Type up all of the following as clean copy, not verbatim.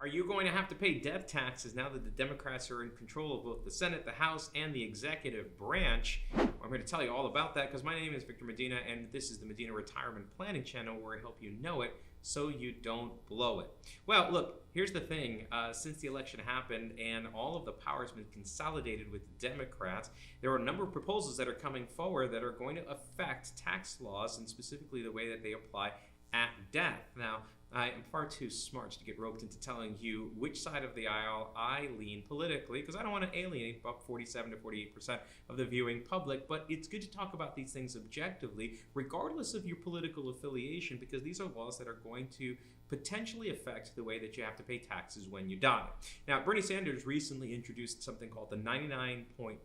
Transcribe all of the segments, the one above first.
Are you going to have to pay death taxes now that the Democrats are in control of both the Senate, the House, and the executive branch? I'm going to tell you all about that because my name is Victor Medina, and this is the Medina Retirement Planning Channel, where I help you know it so you don't blow it. Well, look, here's the thing. Since the election happened and all of the power has been consolidated with the Democrats, there are a number of proposals that are coming forward that are going to affect tax laws and specifically the way that they apply at death. Now, I am far too smart to get roped into telling you which side of the aisle I lean politically because I don't want to alienate about 47 to 48% of the viewing public, but it's good to talk about these things objectively, regardless of your political affiliation, because these are laws that are going to potentially affect the way that you have to pay taxes when you die. Now, Bernie Sanders recently introduced something called the 99.5%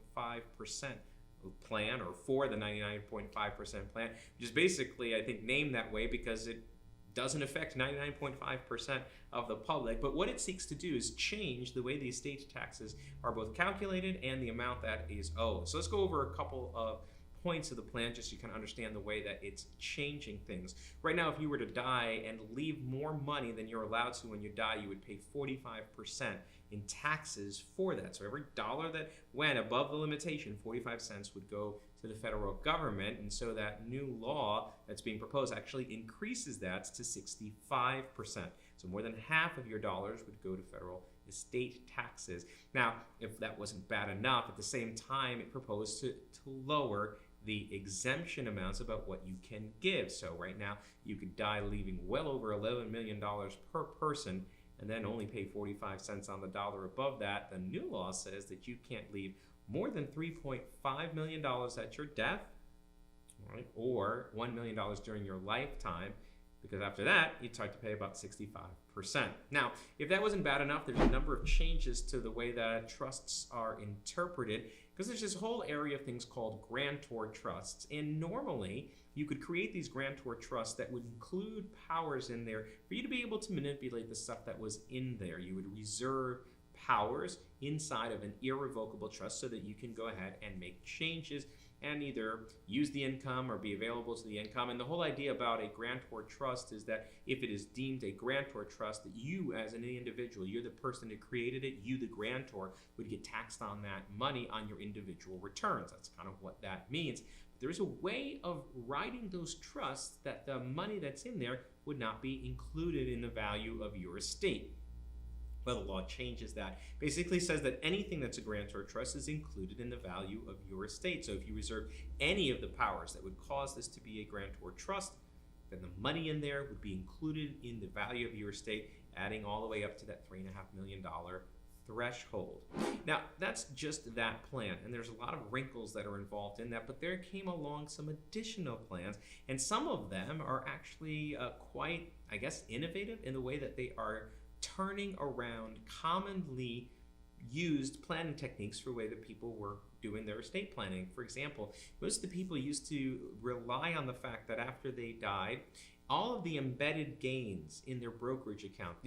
plan, or for the 99.5% plan, which is basically, I think, named that way because it doesn't affect 99.5% of the public, but what it seeks to do is change the way the estate taxes are both calculated and the amount that is owed. So let's go over a couple of points of the plan just so you can understand the way that it's changing things. Right now, if you were to die and leave more money than you're allowed to when you die, you would pay 45% in taxes for that. So every dollar that went above the limitation, 45 cents would go to the federal government, and so that new law that's being proposed actually increases that to 65%. So more than half of your dollars would go to federal estate taxes. Now, if that wasn't bad enough, at the same time, it proposed to lower the exemption amounts about what you can give. So right now, you could die leaving well over $11 million per person and then only pay 45 cents on the dollar above that. The new law says that you can't leave more than $3.5 million at your death, right, or $1 million during your lifetime, because after that, you'd start to pay about 65%. Now, if that wasn't bad enough, there's a number of changes to the way that trusts are interpreted, because there's this whole area of things called grantor trusts. And normally, you could create these grantor trusts that would include powers in there for you to be able to manipulate the stuff that was in there. You would reserve powers inside of an irrevocable trust so that you can go ahead and make changes and either use the income or be available to the income. And the whole idea about a grantor trust is that if it is deemed a grantor trust, that you as an individual, you're the person that created it, you the grantor, would get taxed on that money on your individual returns. That's kind of what that means. But there is a way of writing those trusts that the money that's in there would not be included in the value of your estate. Well, the law changes that. Basically says that anything that's a grantor trust is included in the value of your estate. So if you reserve any of the powers that would cause this to be a grantor trust, then the money in there would be included in the value of your estate, adding all the way up to that $3.5 million threshold. Now, that's just that plan, and there's a lot of wrinkles that are involved in that, but there came along some additional plans, and some of them are actually quite, I guess, innovative in the way that they are turning around commonly used planning techniques for the way that people were doing their estate planning. For example, most of the people used to rely on the fact that after they died, all of the embedded gains in their brokerage account,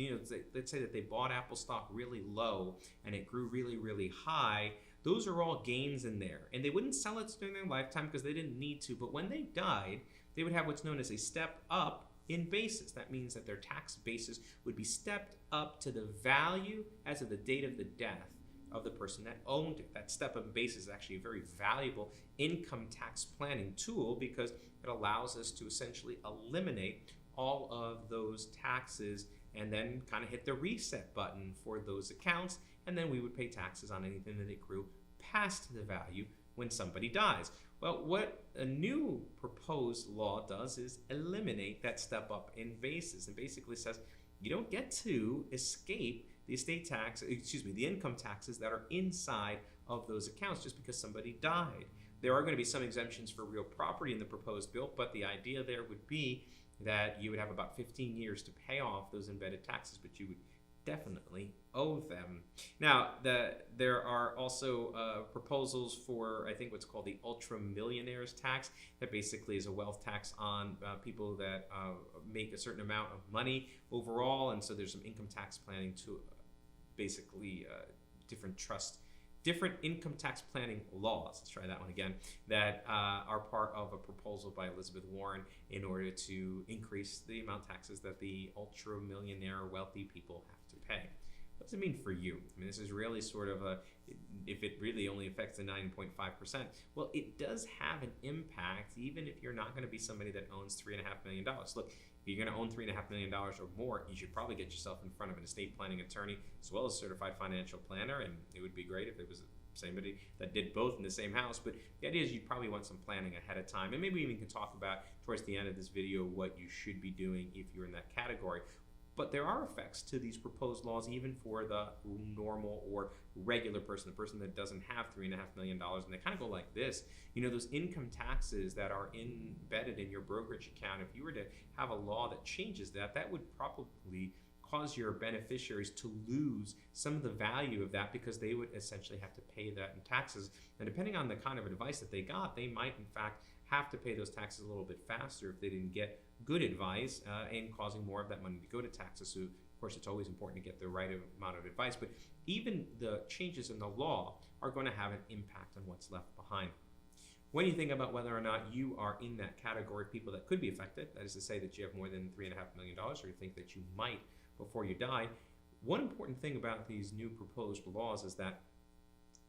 let's say that they bought Apple stock really low and it grew really, really high, those are all gains in there. And they wouldn't sell it during their lifetime because they didn't need to, but when they died, they would have what's known as a step up in basis. That means that their tax basis would be stepped up to the value as of the date of the death of the person that owned it. That step up basis is actually a very valuable income tax planning tool because it allows us to essentially eliminate all of those taxes and then kind of hit the reset button for those accounts, and then we would pay taxes on anything that it grew past the value when somebody dies. Well, what a new proposed law does is eliminate that step up in basis and basically says you don't get to escape the the income taxes that are inside of those accounts just because somebody died. There are going to be some exemptions for real property in the proposed bill, but the idea there would be that you would have about 15 years to pay off those embedded taxes, but you would definitely owe them. Now, there are also proposals for, I think, what's called the ultra millionaires tax. That basically is a wealth tax on people that make a certain amount of money overall, and so there's some income tax planning to basically different income tax planning laws, let's try that one again, that are part of a proposal by Elizabeth Warren in order to increase the amount of taxes that the ultra millionaire wealthy people have to pay. does it mean for you? I mean, this is really sort of if it really only affects the 9.5%, well, it does have an impact, even if you're not going to be somebody that owns $3.5 million. Look, if you're going to own $3.5 million or more, you should probably get yourself in front of an estate planning attorney as well as a certified financial planner, and it would be great if it was somebody that did both in the same house. But the idea is you probably want some planning ahead of time, and maybe we even can talk about towards the end of this video what you should be doing if you're in that category. But there are effects to these proposed laws even for the normal or regular person, the person that doesn't have $3.5 million, and they kind of go like this. You know, those income taxes that are embedded in your brokerage account, if you were to have a law that changes that, that would probably cause your beneficiaries to lose some of the value of that, because they would essentially have to pay that in taxes. And depending on the kind of advice that they got, they might in fact have to pay those taxes a little bit faster if they didn't get good advice, and causing more of that money to go to taxes. So of course it's always important to get the right amount of advice, but even the changes in the law are going to have an impact on what's left behind. When you think about whether or not you are in that category of people that could be affected, that is to say that you have more than $3.5 million, or you think that you might before you die, one important thing about these new proposed laws is that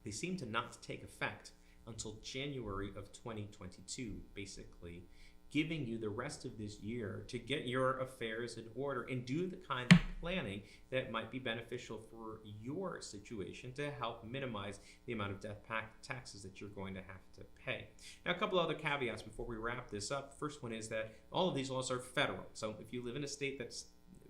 they seem to not take effect until January of 2022, basically giving you the rest of this year to get your affairs in order and do the kind of planning that might be beneficial for your situation to help minimize the amount of death taxes that you're going to have to pay. Now, a couple other caveats before we wrap this up. First one is that all of these laws are federal. So if you live in a state that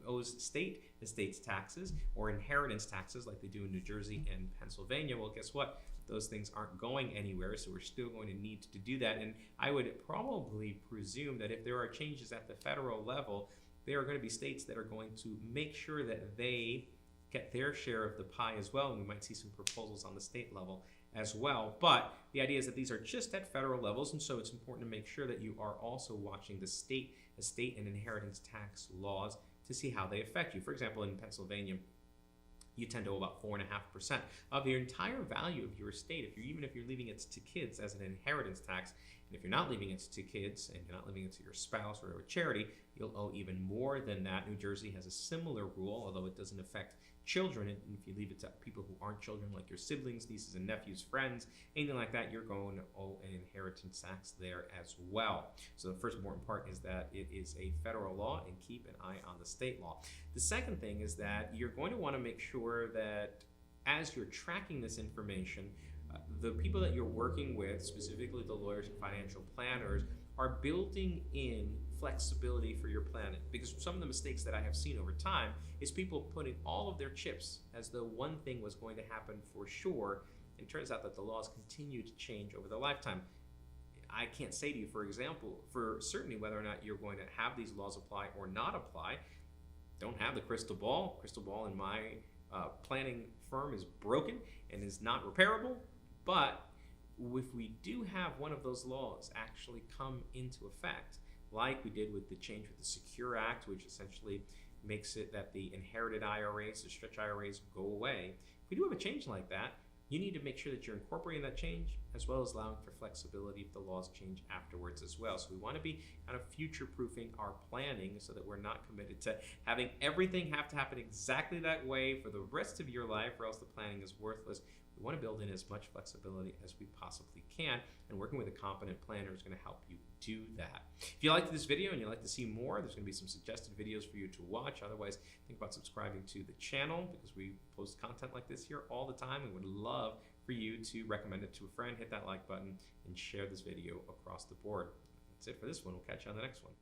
owes state estates taxes or inheritance taxes like they do in New Jersey and Pennsylvania, well, guess what? Those things aren't going anywhere, so we're still going to need to do that. And I would probably presume that if there are changes at the federal level, there are going to be states that are going to make sure that they get their share of the pie as well, and we might see some proposals on the state level as well. But the idea is that these are just at federal levels, and so it's important to make sure that you are also watching the state estate and inheritance tax laws to see how they affect you. For example, in Pennsylvania, you tend to owe about 4.5% of your entire value of your estate, even if you're leaving it to kids as an inheritance tax. And if you're not leaving it to kids and you're not leaving it to your spouse or a charity, you'll owe even more than that. New Jersey has a similar rule, although it doesn't affect children. And if you leave it to people who aren't children, like your siblings, nieces and nephews, friends, anything like that, you're going to owe an inheritance tax there as well. So the first important part is that it is a federal law, and keep an eye on the state law. The second thing is that you're going to want to make sure that as you're tracking this information, the people that you're working with, specifically the lawyers and financial planners, are building in flexibility for your planning. Because some of the mistakes that I have seen over time is people putting all of their chips as though one thing was going to happen for sure, and it turns out that the laws continue to change over their lifetime. I can't say to you, for example, for certainty whether or not you're going to have these laws apply or not apply. Don't have the crystal ball. Crystal ball in my planning firm is broken and is not repairable, but if we do have one of those laws actually come into effect, like we did with the change with the Secure Act, which essentially makes it that the inherited IRAs, the stretch IRAs, go away. If we do have a change like that, you need to make sure that you're incorporating that change as well as allowing for flexibility if the laws change afterwards as well. So we want to be kind of future-proofing our planning so that we're not committed to having everything have to happen exactly that way for the rest of your life, or else the planning is worthless. We want to build in as much flexibility as we possibly can, and working with a competent planner is going to help you do that. If you liked this video and you'd like to see more, there's going to be some suggested videos for you to watch. Otherwise, think about subscribing to the channel, because we post content like this here all the time, and would love for you to recommend it to a friend, hit that like button, and share this video across the board. That's it for this one. We'll catch you on the next one.